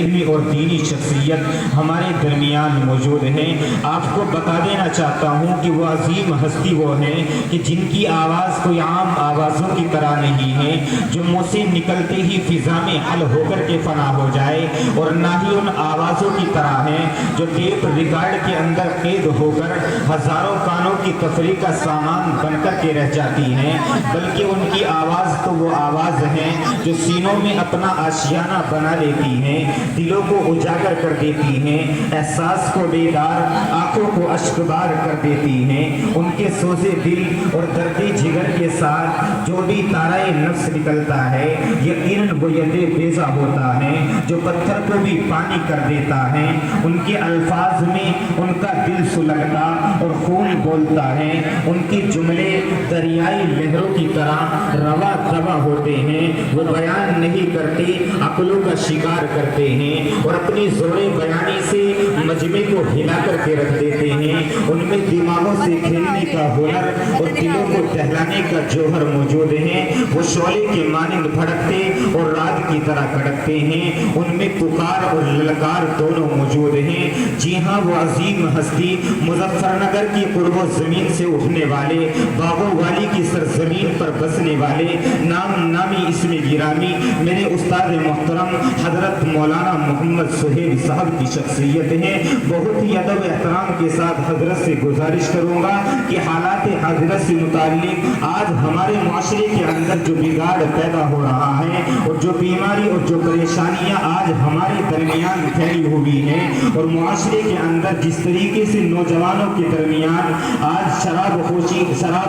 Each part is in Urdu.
علمی اور دینی شخصیت ہمارے درمیان موجود ہے۔ آپ کو بتا دینا چاہتا ہوں کہ وہ عظیم ہستی وہ ہے کہ جن کی آواز کوئی عام آوازوں کی طرح نہیں ہے، جو منہ سے نکلتے ہی فضا میں حل ہو کر کے فنا ہو جائے، اور نہ ہی ان آوازوں کی طرح ہے جو ٹیپ ریکارڈ کے اندر قید ہو کر ہزاروں کانوں کی تفریح کا سامان بن کر کے رہ جاتی ہیں، بلکہ ان کی آواز تو وہ آواز ہے جو سینوں میں اپنا آشیانہ بنا لیتی ہیں، دلوں کو اجاگر کر دیتی ہیں، احساس کو بیدار، آنکھوں کو اشکبار کر دیتی ہیں۔ ان کے سوزے دل اور درد جگر کے ساتھ جو بھی تارہ نفس نکلتا ہے، یقیناً وہ ید بیضا ہوتا ہے جو پتھر کو بھی پانی کر دیتا ہے۔ ان کے الفاظ میں ان کا دل سلگتا اور خون بولتا ہے۔ ان کے جملے دریائی لہروں کی طرح روا دوا ہوتے ہیں، وہ بیان نہیں کرتے، عقلوں کا شکار کرتے ہیں اور اپنی زور بیانی سے مجمع کو ہلا کر کے رکھ دیتے ہیں۔ ان میں دماغوں سے کھیلنے کا ہنر اور دلوں کو دہلانے کا جوہر موجود ہے۔ وہ شعلے کے مانند بھڑکتے اور رات کی طرح کڑکتے ہیں۔ ان میں پکار اور للکار دونوں موجود ہیں۔ جی ہاں، وہ عظیم ہستی مظفر نگر کی قرب و زمین سے اٹھنے والے، باغوں والی کی سرزمین پر بسنے والے، نام نامی اسم گرامی میرے استاد محترم حضرت مولانا محمد سہیل صاحب کی شخصیت ہے۔ بہت ہی ادب احترام کے ساتھ حضرت سے گزارش کروں گا کہ حالات حاضرہ سے متعلق آج ہمارے معاشرے کے اندر جو بگاڑ پیدا ہو رہا ہے اور جو بیماری اور جو پریشانیاں آج ہمارے درمیان پھیلی ہوئی ہیں، اور معاشرے کے اندر جس طریقے سے نوجوانوں کے درمیان آج شراب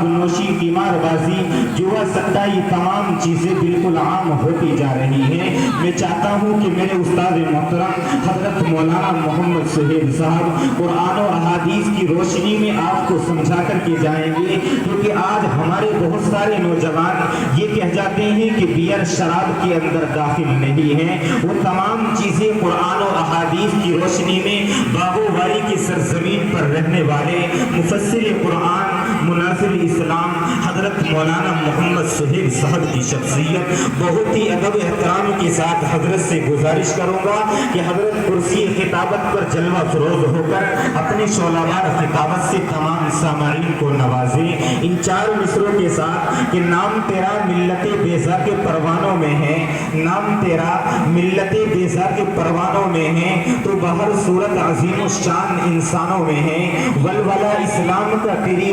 نوشی، قمار بازی، جوا سٹا، یہ تمام چیزیں بالکل عام ہوتی جا رہی ہیں۔ میں چاہتا ہوں کہ میرے استاد محترم حضرت مولانا محمد سہیل صاحب قرآن و احادیث کی روشنی میں آپ کو سمجھا کر کے جائیں گے، کیونکہ آج ہمارے بہت سارے نوجوان یہ کہہ جاتے ہیں کہ بیئر شراب کے اندر داخل نہیں ہے۔ وہ تمام چیزیں قرآن و احادیث کی روشنی میں باغوں والی کی سرزمین پر رہنے والے مفسر قرآن، مناظر اسلام حضرت مولانا محمد سہیل صاحب کی شخصیت، بہت ہی ادب احترام کے ساتھ حضرت سے گزارش کروں گا کہ حضرت کرسی خطابت پر جلوہ فروز ہو کر اپنی شعلہوار خطابت سے تمام سامعین کو نوازیں ان چار مصروں کے ساتھ کہ نام تیرا ملت بیضا کے پروانوں میں ہے، نام تیرا ملت بیضا کے پروانوں میں ہے، تو بہر صورت عظیم الشان انسانوں میں ہے، ولولہ اسلام کا تیری